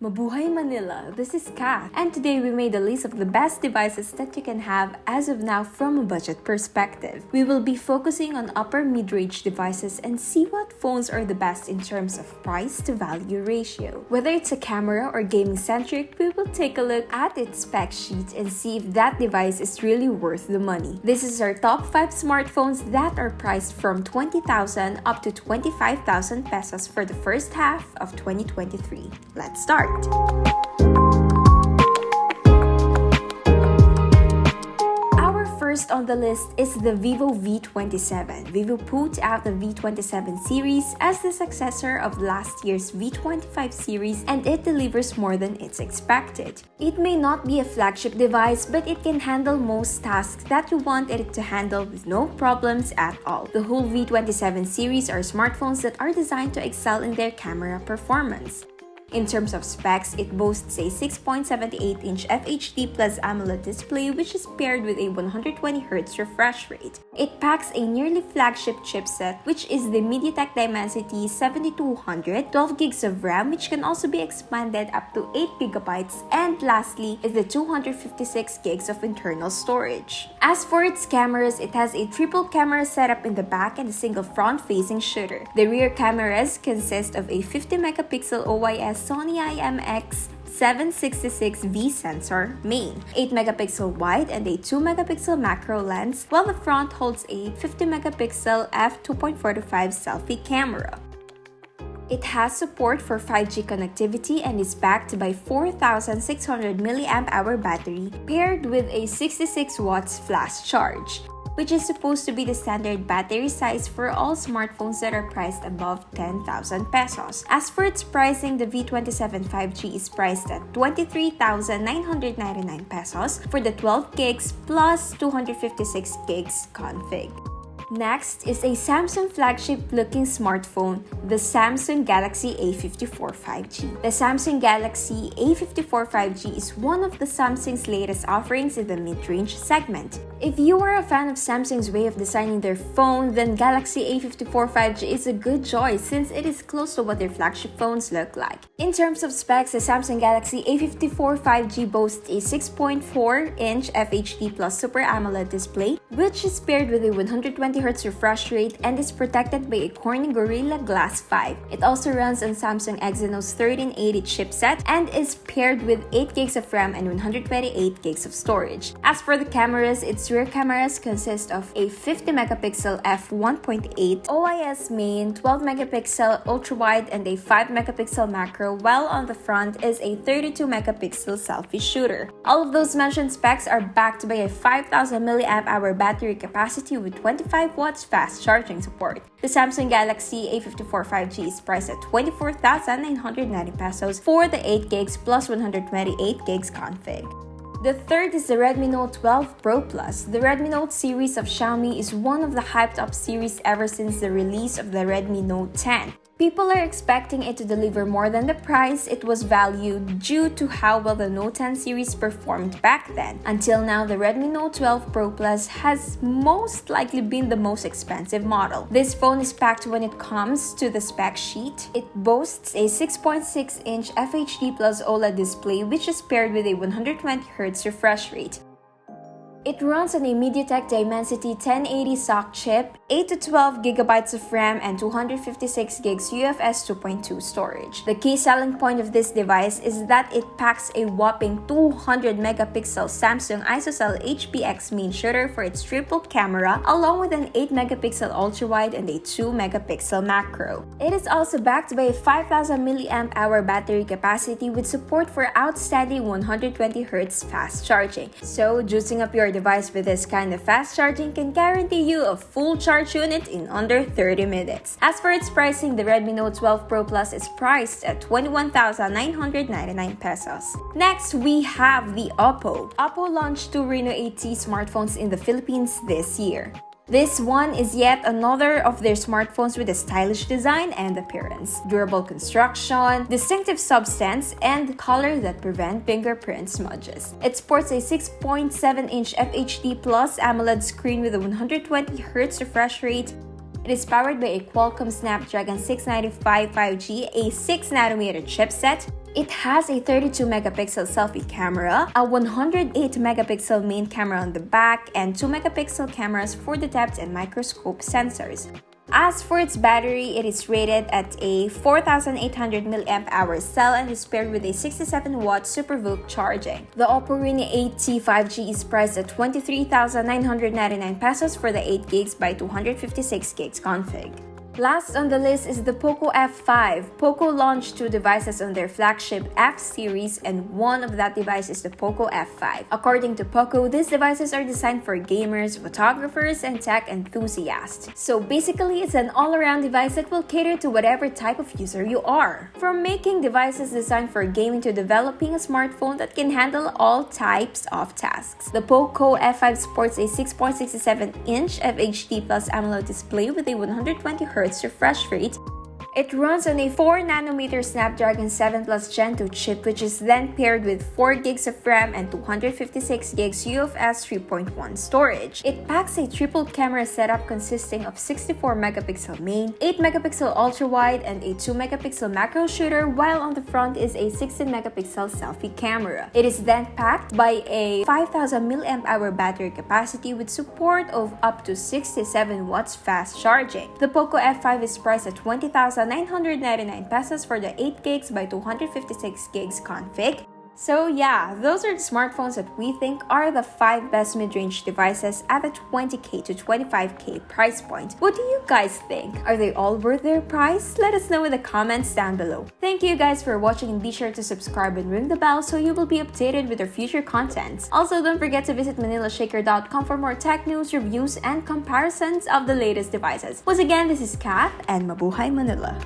Mabuhay Manila, this is Kath, and today we made a list of the best devices that you can have as of now from a budget perspective. We will be focusing on upper mid-range devices and see what phones are the best in terms of price to value ratio. Whether it's a camera or gaming-centric, we will take a look at its spec sheet and see if that device is really worth the money. This is our top 5 smartphones that are priced from 20,000 up to 25,000 pesos for the first half of 2023. Let's start! Our first on the list is the Vivo V27. Vivo put out the V27 series as the successor of last year's V25 series, and it delivers more than it's expected. It may not be a flagship device, but it can handle most tasks that you want it to handle with no problems at all. The whole V27 series are smartphones that are designed to excel in their camera performance. In terms of specs, it boasts a 6.78-inch FHD Plus AMOLED display which is paired with a 120Hz refresh rate. It packs a nearly flagship chipset which is the MediaTek Dimensity 7200, 12GB of RAM which can also be expanded up to 8GB, and lastly is the 256GB of internal storage. As for its cameras, it has a triple camera setup in the back and a single front-facing shooter. The rear cameras consist of a 50MP OIS Sony IMX766V sensor main, 8MP wide and a 2MP macro lens, while the front holds a 50MP f2.45 selfie camera. It has support for 5G connectivity and is backed by 4,600 mAh battery paired with a 66 watts flash charge, which is supposed to be the standard battery size for all smartphones that are priced above 10,000 pesos. As for its pricing, the V27 5G is priced at 23,999 pesos for the 12GB plus 256GB config. Next is a Samsung flagship-looking smartphone, the Samsung Galaxy A54 5G. The Samsung Galaxy A54 5G is one of the Samsung's latest offerings in the mid-range segment. If you are a fan of Samsung's way of designing their phone, then Galaxy A54 5G is a good choice since it is close to what their flagship phones look like. In terms of specs, the Samsung Galaxy A54 5G boasts a 6.4-inch FHD Plus Super AMOLED display, which is paired with a 120Hz refresh rate and is protected by a Corning Gorilla Glass 5. It also runs on Samsung Exynos 1380 chipset and is paired with 8GB of RAM and 128GB of storage. As for the cameras, its rear cameras consist of a 50MP f1.8 OIS main, 12MP ultra-wide and a 5MP macro, while on the front is a 32MP selfie shooter. All of those mentioned specs are backed by a 5,000 mAh battery capacity with 25 watts fast charging support. The Samsung Galaxy A54 5G is priced at 24,990 pesos for the 8GB plus 128GB config. The third is the Redmi Note 12 Pro Plus. The Redmi Note series of Xiaomi is one of the hyped-up series ever since the release of the Redmi Note 10. People are expecting it to deliver more than the price it was valued due to how well the Note 10 series performed back then. Until now, the Redmi Note 12 Pro Plus has most likely been the most expensive model. This phone is packed when it comes to the spec sheet. It boasts a 6.6-inch FHD Plus OLED display which is paired with a 120Hz refresh rate. It runs on a MediaTek Dimensity 1080 SoC chip, 8 to 12GB of RAM, and 256GB UFS 2.2 storage. The key selling point of this device is that it packs a whopping 200MP Samsung ISOCELL HPX main shooter for its triple camera, along with an 8MP ultra-wide and a 2MP macro. It is also backed by a 5,000 mAh battery capacity with support for outstanding 120Hz fast charging. So, juicing up your device with this kind of fast charging can guarantee you a full charge unit in under 30 minutes. As for its pricing, the Redmi Note 12 Pro Plus is priced at 21,999 pesos. Next, we have the Oppo. Oppo launched 2 Reno 8T smartphones in the Philippines this year. This one is yet another of their smartphones with a stylish design and appearance, durable construction, distinctive substance, and color that prevent fingerprint smudges. It sports a 6.7-inch FHD Plus AMOLED screen with a 120Hz refresh rate. It is powered by a Qualcomm Snapdragon 695 5G, a 6nm chipset, It has a 32 megapixel selfie camera, a 108 megapixel main camera on the back, and 2 megapixel cameras for the depth and microscope sensors. As for its battery, it is rated at a 4,800 mAh cell and is paired with a 67-watt SuperVOOC charging. The Oppo Reno 8T 5G is priced at 23,999 pesos for the 8GB by 256GB config. Last on the list is the Poco F5. Poco launched 2 devices on their flagship F series, and one of that device is the Poco F5. According to Poco, these devices are designed for gamers, photographers, and tech enthusiasts. So basically, it's an all-around device that will cater to whatever type of user you are. From making devices designed for gaming to developing a smartphone that can handle all types of tasks. The Poco F5 sports a 6.67-inch FHD Plus AMOLED display with a 120Hz refresh rate. It runs on a 4nm Snapdragon 7 Plus Gen 2 chip, which is then paired with 4GB of RAM and 256GB UFS 3.1 storage. It packs a triple camera setup consisting of 64 megapixel main, 8 megapixel ultra-wide, and a 2 megapixel macro shooter, while on the front is a 16 megapixel selfie camera. It is then packed by a 5,000 mAh battery capacity with support of up to 67 watts fast charging. The Poco F5 is priced at 20,999 pesos for the 8GB by 256GB config. So yeah, those are the smartphones that we think are the 5 best mid-range devices at the 20k to 25k price point. What do you guys think? Are they all worth their price? Let us know in the comments down below. Thank you guys for watching, and be sure to subscribe and ring the bell so you will be updated with our future content. Also, don't forget to visit manilashakr.com for more tech news, reviews, and comparisons of the latest devices. Once again, this is Kath, and Mabuhay Manila.